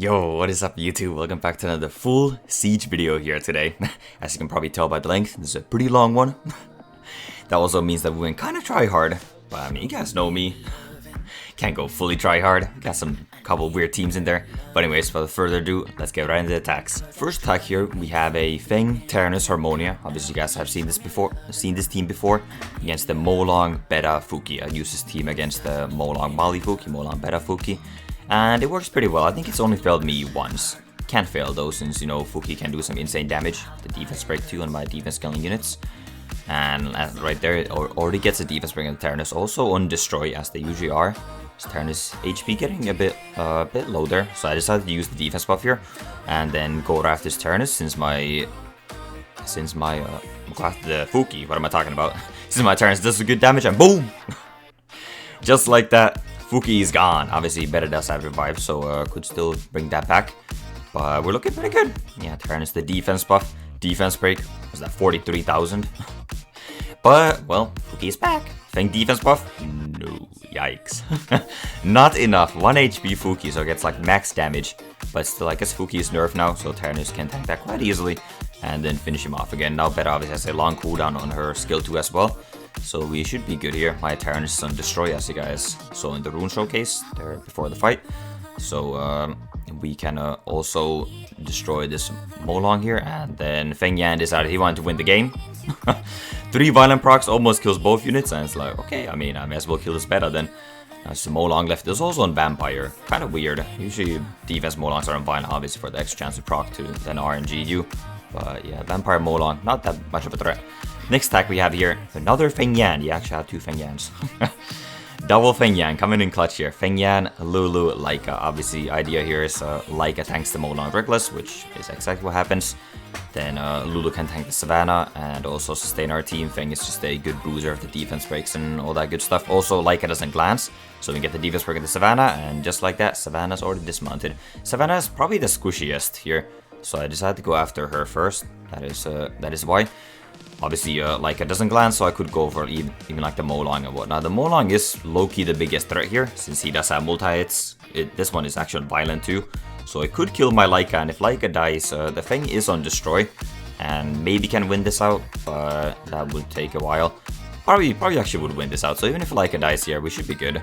Yo, what is up YouTube? Welcome back to another full Siege video here today. As you can probably tell by the length, this is a pretty long one. That also means that we went kind of try hard. But I mean, you guys know me. Can't go fully try hard. Got some couple weird teams in there. But anyways, without further ado, let's get right into the attacks. First attack here, we have a Feng Tyrannus Harmonia. Obviously, you guys have seen this team before against the Molong Beta Fuki. I used this team against the Molong Mali Fuki, Molong Beta Fuki. And it works pretty well. I think it's only failed me once. Can't fail though, since, you know, Fuki can do some insane damage. The defense break too on my defense scaling units. And right there, it already gets a defense break on the Tyrannus. Also on Destroy, as they usually are. Tyrannus HP getting a bit low there. So I decided to use the defense buff here. And then go after this Tyrannus, since the Fuki, what am I talking about? Since my Tyrannus does some good damage, and boom! Just like that. Fuki is gone. Obviously, better does have revive, so could still bring that back. But we're looking pretty good. Yeah, Tyrannus the defense buff. Defense break. Was that 43,000? But, well, Fuki is back. Feng defense buff? No. Yikes. Not enough. 1 HP Fuki, so it gets like max damage. But still, I guess Fuki is nerfed now, so Tyrannus can tank that quite easily. And then finish him off again. Now, Beta obviously has a long cooldown on her skill 2 as well. So we should be good here. My Tyrannus is on Destroy, as you guys saw in the rune showcase there before the fight. So we can also destroy this Molong here. And then Feng Yan decided he wanted to win the game. 3 violent procs almost kills both units. And it's like, okay, I mean, I may as well kill this better then. So Molong left. There's also on Vampire. Kind of weird. Usually defense Molongs are on violent, obviously, for the extra chance to proc to then RNG you. But yeah, Vampire Molong, not that much of a threat. Next attack we have here, another Feng Yan. You actually have 2 Feng Yans. Double Feng Yan coming in clutch here. Feng Yan, Lulu, Laika. Obviously, idea here is Laika tanks the Molong Reckless, which is exactly what happens. Then Lulu can tank the Savannah and also sustain our team. Feng is just a good bruiser of the defense breaks and all that good stuff. Also, Laika doesn't glance, so we get the defense break of the Savannah, and just like that, Savannah's already dismounted. Savannah is probably the squishiest here, so I decided to go after her first. That is why. Obviously, Laika doesn't glance, so I could go for even like the Molong and whatnot. The Molong is low-key the biggest threat here, since he does have multi-hits. This one is actually violent too, so it could kill my Laika, and if Laika dies, the Feng is on Destroy, and maybe can win this out, but that would take a while. Probably actually would win this out, so even if Laika dies here, we should be good.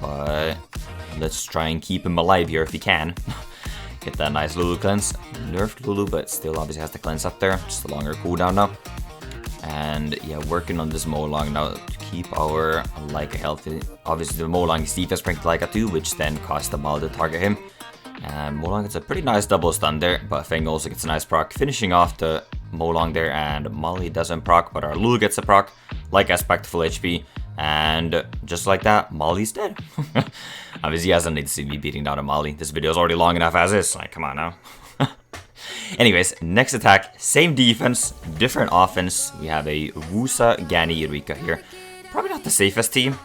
But let's try and keep him alive here if we can. Get that nice Lulu cleanse. Nerfed Lulu, but still obviously has the cleanse up there. Just a longer cooldown now. And yeah, working on this Molong now to keep our Laika healthy. Obviously the Molong is defense strength Laika too, which then costs the Mal to target him. And Molong gets a pretty nice double stun there, but Feng also gets a nice proc, finishing off the Molong there, and Mali doesn't proc, but our Lulu gets a proc. Laika's back to full HP, and just like that, Mali's dead. Obviously, you guys don't need to see me beating down a Mali. This video is already long enough as is. Like, come on now. Anyways, next attack, same defense, different offense. We have a Wusa Ghani-Rica here. Probably not the safest team.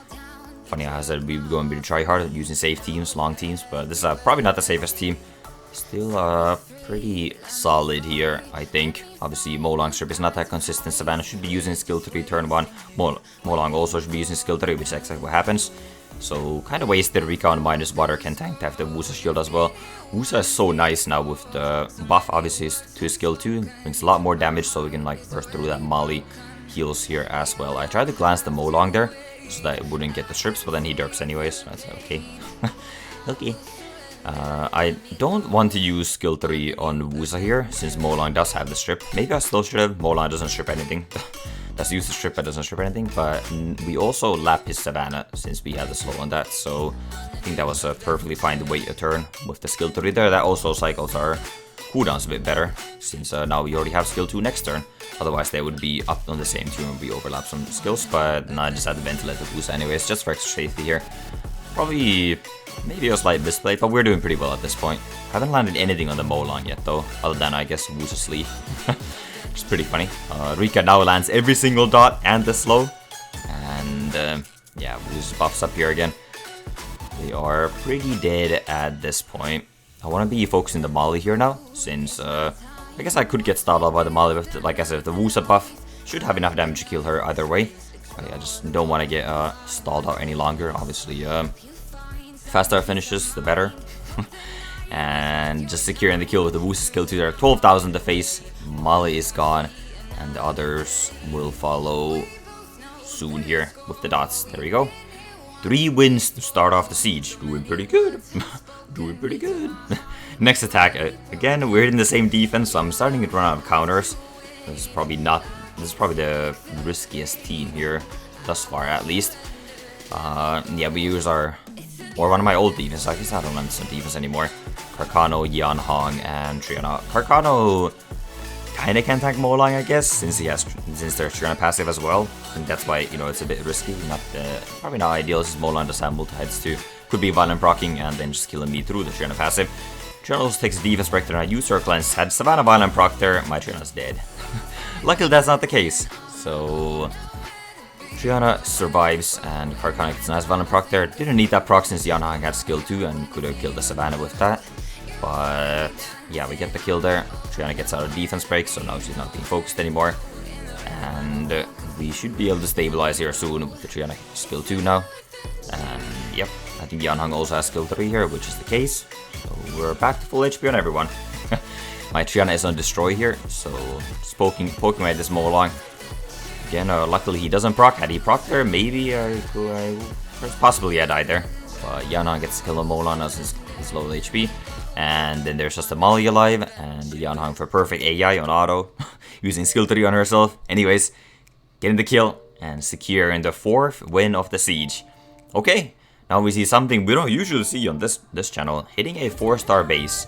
Funny how I said we were going to try hard using safe teams, long teams, but this is probably not the safest team. Still pretty solid here, I think. Obviously, Molong strip is not that consistent. Savannah should be using skill 3 turn 1. Molong also should be using skill 3, which is exactly what happens. So, kind of wasted. Rika on minus water can tank to have the Wusa shield as well. Wusa is so nice now with the buff, obviously, to skill 2. Brings a lot more damage, so we can like burst through that Mali heals here as well. I tried to glance the Molong there, so that it wouldn't get the strips, but then he derps anyways. So that's okay. Okay. I don't want to use skill 3 on Wusa here, since Molong does have the strip. Maybe I still should have. Molong doesn't strip anything. Does use the strip, but doesn't strip anything. But we also lap his Savannah, since we had the slow on that. So I think that was a perfectly fine to wait a turn with the skill 3 there. That also cycles our cooldowns a bit better, since now we already have skill 2 next turn. Otherwise they would be up on the same turn and we overlap some skills. But I just had to ventilate the boost anyways, just for extra safety here. Probably maybe a slight misplay, but we're doing pretty well at this point. Haven't landed anything on the Molong yet though, other than I guess Wusa's sleeve. Which is pretty funny. Rika now lands every single dot and the slow. And yeah, Wusa buffs up here again. We are pretty dead at this point. I want to be focusing the Mali here now, since I guess I could get startled by the Mali with, like I said, the Wusa buff. Should have enough damage to kill her either way. I just don't want to get stalled out any longer. Obviously, faster finishes, the better. And just securing the kill with the boosted skill 2 there. 12,000 to face. Molly is gone. And the others will follow soon here with the dots. There we go. 3 wins to start off the siege. Doing pretty good. Doing pretty good. Next attack. Again, we're in the same defense, so I'm starting to run out of counters. This is probably the riskiest team here, thus far at least. Yeah, we use one of my old defense. I guess I don't run some defense anymore. Carcano, Yan Hong, and Triana. Carcano kinda can tank Molang, I guess, since there's Triana passive as well. And that's why, you know, it's a bit risky. Probably not ideal since Molang does have multi-heads too. Could be violent procking and then just killing me through the Triana passive. Triana also takes a defense break there, and I use Circle and had Savannah violent proc there. My Triana's dead. Luckily that's not the case. So Triana survives and Carcano gets a nice violent proc there. Didn't need that proc since Yan Hong had skill 2 and could have killed the Savannah with that. But yeah, we get the kill there. Triana gets out of defense break, so now she's not being focused anymore. And we should be able to stabilize here soon with the Triana skill 2 now. And yep, I think Yan Hong also has skill 3 here, which is the case. So we're back to full HP on everyone. My Triana is on destroy here, so just poking away at this Molang. Again, luckily he doesn't proc. Had he proc there, maybe possibly I died there. But Yan Hong gets to kill a Molang as his low HP. And then there's just a Molly alive, and Yan Hong for perfect AI on auto, using skill 3 on herself. Anyways, getting the kill and securing the 4th win of the siege. Okay, now we see something we don't usually see on this channel, hitting a 4-star base.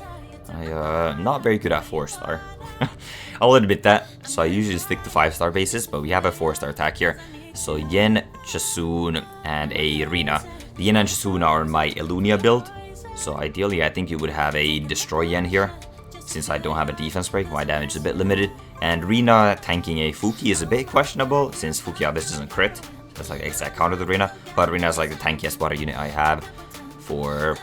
I'm not very good at 4-star. I'll admit that, so I usually stick to 5-star bases, but we have a 4-star attack here. So Yen, Chasun, and a Rina. The Yen and Chasun are my Elunia build. So ideally, I think you would have a Destroy Yen here. Since I don't have a defense break, my damage is a bit limited. And Rina tanking a Fuki is a bit questionable, since Fuki obviously doesn't crit. That's like exact counter to Rina. But Rina is like the tankiest water unit I have for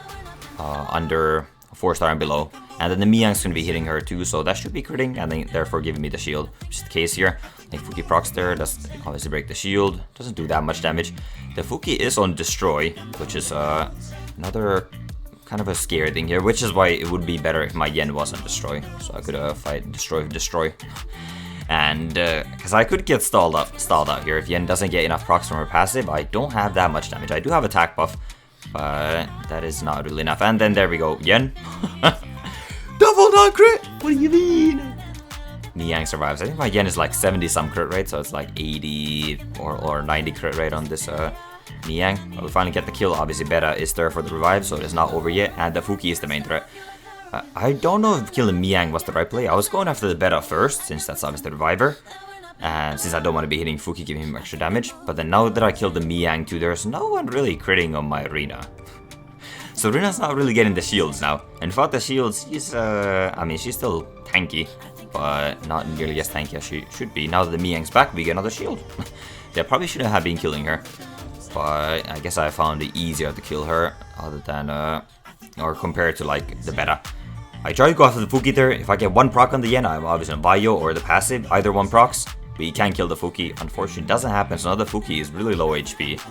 under 4-star and below. And then the Miyang's going to be hitting her too, so that should be critting, and then therefore giving me the shield, which is the case here. I think Fuki procs there, does obviously break the shield, doesn't do that much damage. The Fuki is on Destroy, which is another kind of a scary thing here, which is why it would be better if my Yen wasn't Destroy, so I could fight Destroy with Destroy. And because I could get stalled out here if Yen doesn't get enough procs from her passive. I don't have that much damage. I do have attack buff, but that is not really enough. And then there we go, Yen. Double non-crit! What do you mean? Niang survives. I think my Yen is like 70 some crit rate, so it's like 80 or 90 crit rate on this Niang. We finally get the kill. Obviously Beta is there for the revive, so it is not over yet, and the Fuki is the main threat. I don't know if killing Miang was the right play. I was going after the Beta first, since that's obviously the reviver. And since I don't want to be hitting Fuki, giving him extra damage. But then now that I killed the Miang too, there's no one really critting on my Rina. So Rina's not really getting the shields now. And without the shields, she's still tanky, but not nearly as tanky as she should be. Now that the Miang's back, we get another shield. They probably shouldn't have been killing her, but I guess I found it easier to kill her, other than, or compared to like the Beta. I try to go after the Fuki there. If I get one proc on the Yen, I'm obviously on Bio or the passive, either one procs. We can kill the Fuki. Unfortunately, it doesn't happen, so now the Fuki is really low HP.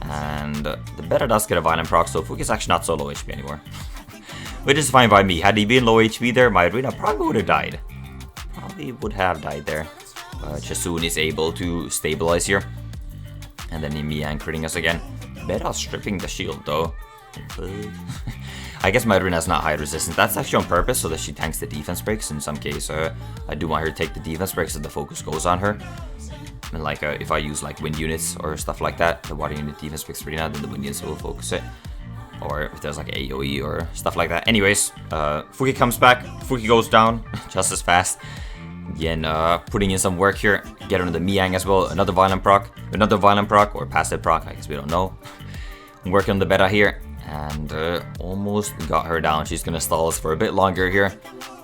And the Beta does get a violent proc, so Fuki's actually not so low HP anymore. Which is fine by me. Had he been low HP there, my Rina probably would have died. Probably would have died there. Chasun is able to stabilize here. And then Miang critting us again. Beta stripping the shield though. I guess my Rina's not high resistance. That's actually on purpose so that she tanks the defense breaks. In some case, I do want her to take the defense breaks so the focus goes on her. And like if I use like wind units or stuff like that, the water unit defense breaks Rina, then the wind units will focus it. Or if there's like AoE or stuff like that. Anyways, Fuki comes back. Fuki goes down just as fast. Again, putting in some work here. Get on the Miang as well. Another violent proc, or passive proc. I guess we don't know. I'm working on the Beta here. And almost got her down. She's gonna stall us for a bit longer here,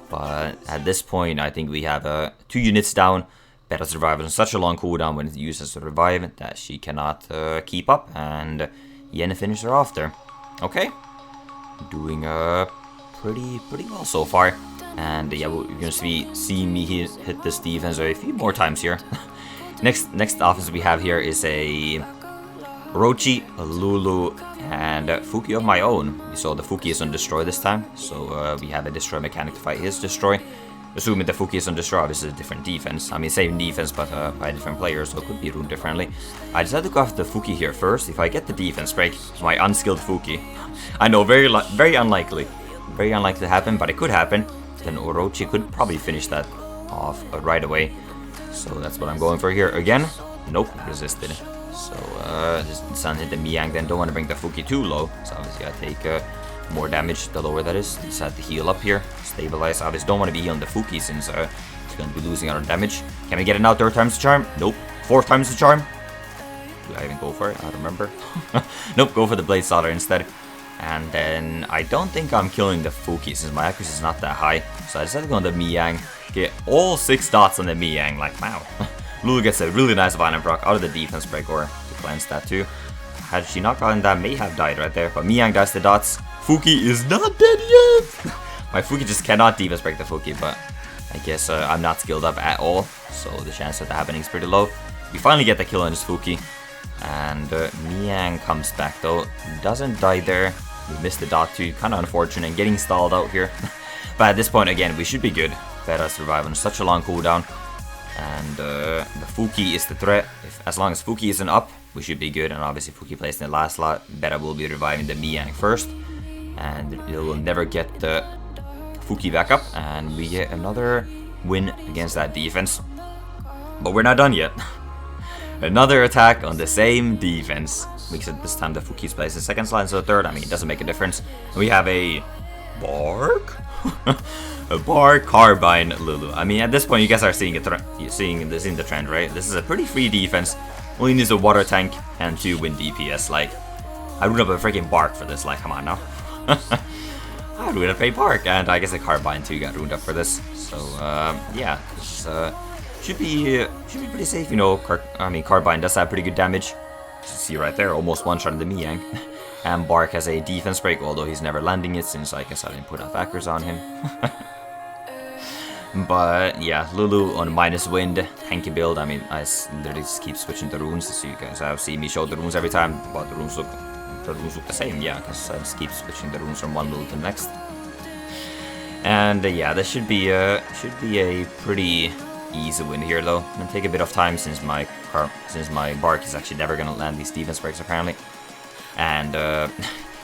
but at this point I think we have 2 units down. Beta survives on such a long cooldown when it uses a revive that she cannot keep up, and Yen finishes her off there. Okay, doing pretty well so far. And yeah, you're gonna see me hit this defense a few more times here. Next offense we have here is a Orochi, a Lulu, and Fuki of my own. We saw the Fuki is on Destroy this time, so we have a Destroy mechanic to fight his Destroy. Assuming the Fuki is on Destroy, this is a different defense. I mean, same defense, but by different players, so it could be ruled differently. I decided to go after the Fuki here first. If I get the defense break, my unskilled Fuki. I know, very unlikely. Very unlikely to happen, but it could happen. Then Orochi could probably finish that off right away. So that's what I'm going for here. Again, nope, resisted. So this Sun hit the Miyang, then don't want to bring the Fuki too low. So obviously I take more damage the lower that is. Just have to heal up here, stabilize. Obviously don't want to be healing the Fuki since it's going to be losing out on damage. Can we get it now? Third time's the charm? Nope. Fourth time's the charm? Do I even go for it? I don't remember. Nope, go for the Blade Slaughter instead. And then I don't think I'm killing the Fuki since my accuracy is not that high. So I decided to go on the Miyang. Get all 6 dots on the Miyang. Like, wow. Lulu gets a really nice Violent proc out of the defense break or to cleanse that too. Had she not gotten that, may have died right there. But Miyang does the dots. Fuki is not dead yet. My Fuki just cannot defense break the Fuki, but I guess I'm not skilled up at all. So the chance of that happening is pretty low. We finally get the kill on this Fuki. And Miyang comes back though. Doesn't die there. We missed the dot too. Kind of unfortunate. Getting stalled out here. But at this point, again, we should be good. Better survive on such a long cooldown. And the Fuki is the threat. As long as Fuki isn't up, we should be good. And obviously Fuki plays in the last slot. Better will be reviving the Miyang first. And it will never get the Fuki back up. And we get another win against that defense. But we're not done yet. Another attack on the same defense. Except this time the Fuki's plays the second slot instead of third. I mean, it doesn't make a difference. We have a Barque? A Barque Carbine Lulu. I mean, at this point, you guys are seeing this in the trend, right? This is a pretty free defense. Only needs a water tank and 2 wind DPS. Like, I would have a freaking Barque for this. Like, come on now. I would have paid Barque, and I guess a Carbine too got ruined up for this. So, yeah, this should be pretty safe. You know, Carbine does have pretty good damage. You see right there, almost one-shot of the Miyang. And Barque has a defense break, although he's never landing it since I guess I didn't put enough accuracy on him. But yeah, Lulu on minus wind, tanky build. I mean, I literally just keep switching the runes, so you guys have seen me show the runes every time. But the runes look the same, yeah, because I just keep switching the runes from one Lulu to the next. And yeah, this should be a pretty easy win here, though. It'll take a bit of time since my Barque is actually never gonna land these defense breaks apparently. And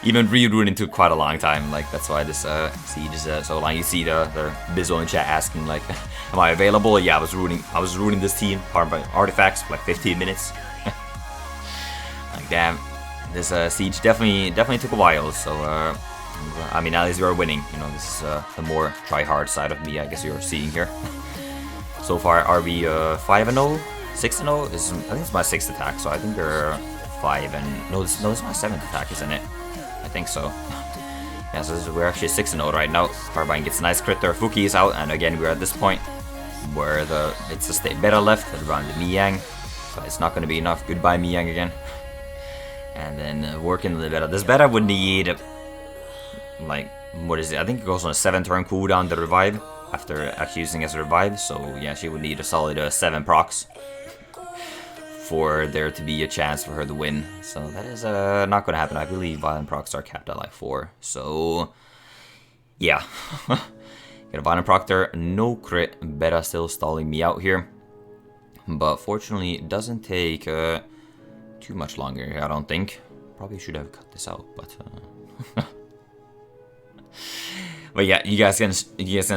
even re-runing took quite a long time. Like, that's why this siege is so long. You see the Bizzle in chat asking like, am I available? Yeah, I was ruining this team artifacts for like 15 minutes. Like, damn, this siege definitely took a while. So I mean, at least we are winning. You know, this is the more try-hard side of me, I guess you're seeing here. So far, are we 5-0, 6-0? I think it's my 6th attack, so I think we're 5 and no, this is my 7th attack, isn't it? I think so. Yeah, so we're actually 6-0 right now. Carbine gets a nice crit there. Fuki is out, and again we're at this point where it's a stay better left around the Miyang, but it's not going to be enough. Goodbye Miyang again. And then working the beta. This beta would need like, what is it? I think it goes on a 7-turn cooldown to revive after actually using it as a revive. So yeah, she would need a solid 7 procs for there to be a chance for her to win. So that is not going to happen. I believe violent procs are capped at like 4. So yeah. Get a violent proc there. No crit. Beta still stalling me out here. But fortunately, it doesn't take too much longer here, I don't think. Probably should have cut this out, but but yeah, you guys can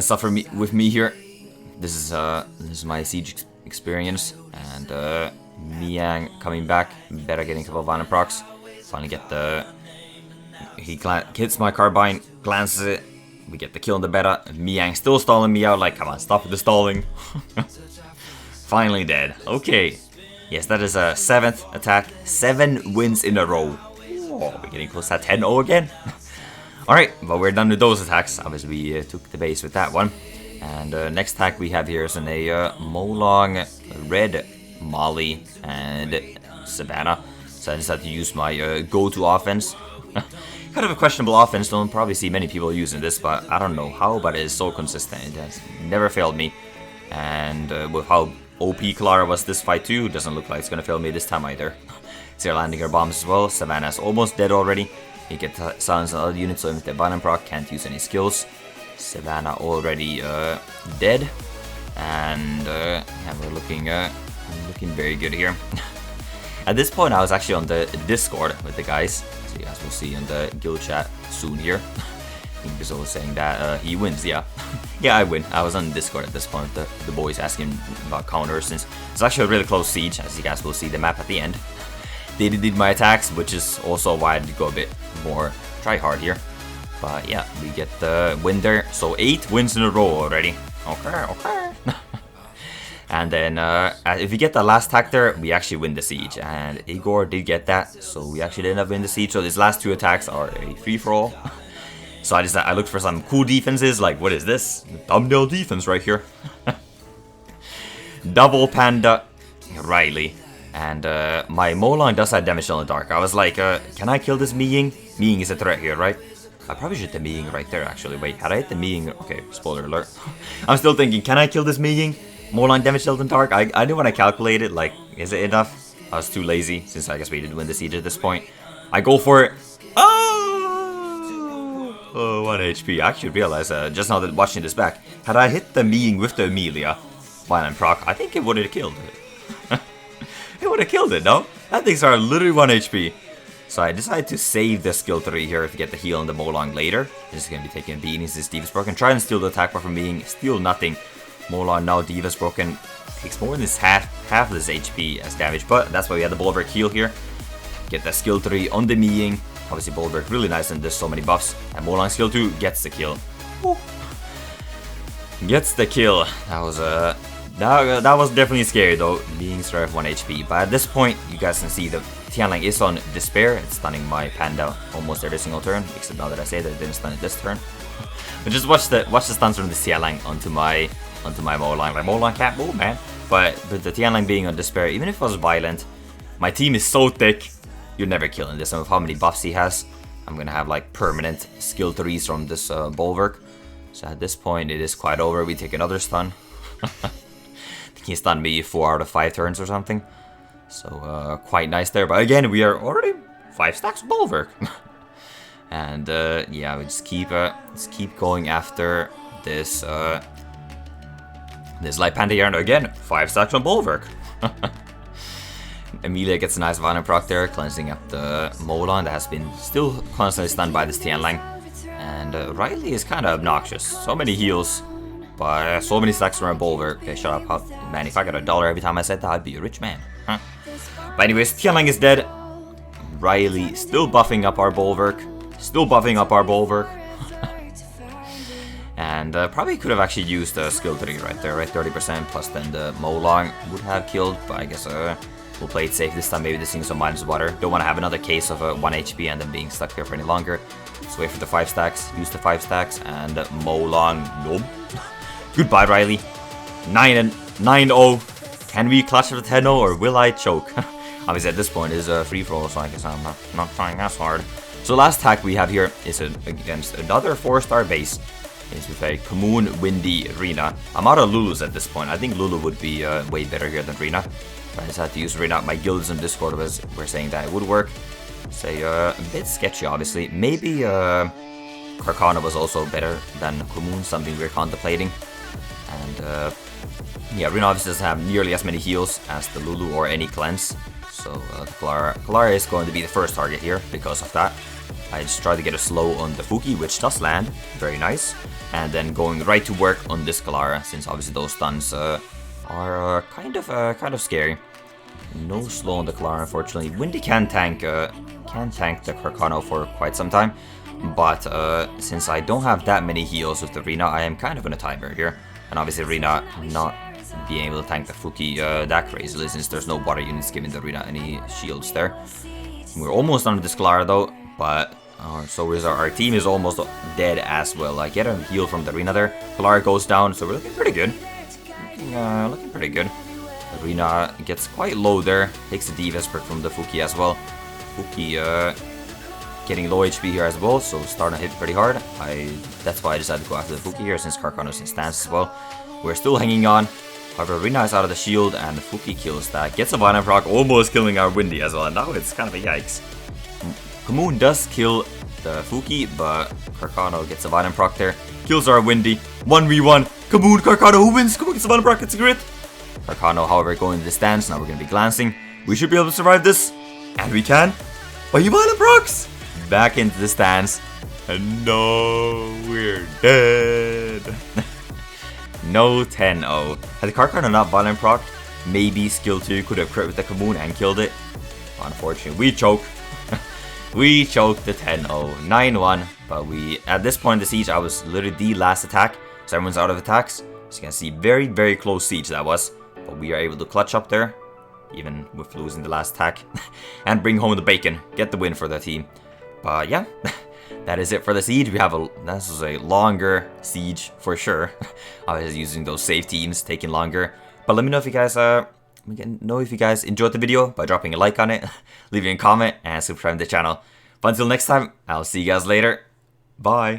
suffer with me here. This is my siege experience, and Miyang coming back, better getting a couple of violent procs. Finally get he hits my carbine, glances it. We get the kill on the beta. Miyang still stalling me out. Like, come on, stop with the stalling. Finally dead. Okay. Yes, that is a 7th attack. 7 wins in a row. Oh, we're getting close to 10-0 again. Alright, but we're done with those attacks. Obviously, we took the base with that one. And next attack we have here is in a Molong, Red, Molly, and Savannah. So I decided to use my go-to offense. Kind of a questionable offense. Don't probably see many people using this, but I don't know how, but it is so consistent. It has never failed me. And with how OP Clara was this fight too, doesn't look like it's gonna fail me this time either. So they're landing our bombs as well. Savannah's almost dead already. You get silence on other units, so if the violent proc can't use any skills. Savannah already dead. And yeah, we're looking very good here. At this point, I was actually on the Discord with the guys. So you guys will see in the guild chat soon here. I think Bizzle was saying that he wins, yeah. Yeah, I win. I was on Discord at this point. The boys asking about counters, since it's actually a really close siege, as you guys will see the map at the end. They did my attacks, which is also why I did go a bit more try hard here. But yeah, we get the win there. So 8 wins in a row already. Okay. And then if we get the last attack there, we actually win the siege. And Igor did get that, so we actually didn't win the siege. So these last 2 attacks are a free-for-all. So I looked for some cool defenses, like what is this? Thumbnail defense right here. Double Panda Riley. And my Molong does have damage on the dark. I was like, can I kill this Miying? Miying is a threat here, right? I probably should hit the Miying right there, actually. Wait, had I hit the Miying? Okay, spoiler alert. I'm still thinking, can I kill this Miying? Molong damage dealt in dark? I didn't want to calculate it, like, is it enough? I was too lazy, since I guess we did win the siege at this point. I go for it. Oh, 1 HP. I actually realized, just now that watching this back, had I hit the Miying with the Amelia, violent proc, I think it would have killed it. It would have killed it, no? That things are literally 1 HP. So I decided to save the skill 3 here to get the heal on the Molong later. This is going to be taking beanies, this Diva's broken. Try and steal the attack bar from being steal nothing. Molong now Diva's broken. Takes more than half of this HP as damage, but that's why we had the Bulwark heal here. Get the skill 3 on the Miying. Obviously Bulwark really nice and there's so many buffs. And Molong skill 2 gets the kill. Woo. Gets the kill. That was definitely scary though, being started 1 HP. But at this point, you guys can see the Tianlang is on Despair. It's stunning my Panda almost every single turn, except now that I say that it didn't stun it this turn. But just watch the stuns from the Tianlang onto my Molong. Like, Molong can't move, man. But the Tianlang being on Despair, even if it was violent, my team is so thick, you're never killing this. And with how many buffs he has, I'm gonna have like permanent skill 3s from this Bulwark. So at this point, it is quite over. We take another stun. He stunned me 4 out of 5 turns or something. So quite nice there. But again, we are already 5 stacks of Bulwark. And yeah, we just keep going after this this Light Panda Yarn again. 5 stacks on Bulwark. Amelia gets a nice violent proc there, cleansing up the Molong that has been still constantly stunned by this Tianlang. And Riley is kind of obnoxious. So many heals, but so many stacks from a Bulwark. Okay, shut up, man. If I got $1 every time I said that, I'd be a rich man. Huh? But anyways, Tianlang is dead. Riley still buffing up our Bulwark. And probably could have actually used the skill 3 right there, right? 30% plus then the Molong would have killed. But I guess we'll play it safe this time. Maybe this thing's on minus water. Don't want to have another case of 1 HP and then being stuck here for any longer. Let's wait for the 5 stacks. Use the 5 stacks and Molong. Nope. Goodbye, Riley. 9-0. Can we clutch with 10-0 or will I choke? Obviously at this point is a free-for-all, so I guess I'm not trying as hard. So last attack we have here is against another 4-star base. It's with a Commune Windy Rina. I'm out of Lulu's at this point. I think Lulu would be way better here than Rina. But I decided to use Rina. My guilds in Discord were saying that it would work. Say a bit sketchy, obviously. Maybe Carcana was also better than Commune, something we're contemplating. And yeah, Rina obviously doesn't have nearly as many heals as the Lulu or any cleanse. So the Clara is going to be the first target here because of that. I just tried to get a slow on the Fuki, which does land. Very nice. And then going right to work on this Clara, since obviously those stuns are kind of scary. No slow on the Clara, unfortunately. Windy can tank the Carcano for quite some time. But since I don't have that many heals with the Rina, I am kind of in a timer here. And obviously Rina not being able to tank the Fuki that crazily, since there's no water units giving the Rina any shields there. We're almost done with this Clara though, but our team is almost dead as well. I get a heal from the Rina there. Clara goes down, so we're looking pretty good. Looking pretty good. The Rina gets quite low there. Takes the Divas perk from the Fuki as well. Fuki getting low HP here as well, so starting to hit pretty hard. That's why I decided to go after the Fuki here, since Carcano's in stance as well. We're still hanging on. However, Rina is out of the shield and Fuki kills that. Gets a violent proc, almost killing our Windy as well. And now it's kind of a yikes. Kamoon does kill the Fuki, but Carcano gets a violent proc there. Kills our Windy. 1v1. Kamoon, Carcano, who wins? Kamoon gets a violent proc, it's a grit. Carcano, however, going to the stance. Now we're going to be glancing. We should be able to survive this. And we can. But you violent procs! Back into the stance. And no, we're dead. No 10-0. Had the Carcano not violent proc, maybe skill 2 could have crit with the Kamoon and killed it. Unfortunately, we choke. We choked the 10-0. 9-1. But we, at this point in the siege, I was literally the last attack. So everyone's out of attacks. So you can see very, very close siege that was. But we are able to clutch up there, even with losing the last attack. And bring home the bacon. Get the win for the team. But yeah. That is it for the siege. This was a longer siege for sure. I was using those save teams, taking longer. But let me know if you guys enjoyed the video by dropping a like on it, leaving a comment, and subscribing to the channel. But until next time, I'll see you guys later. Bye.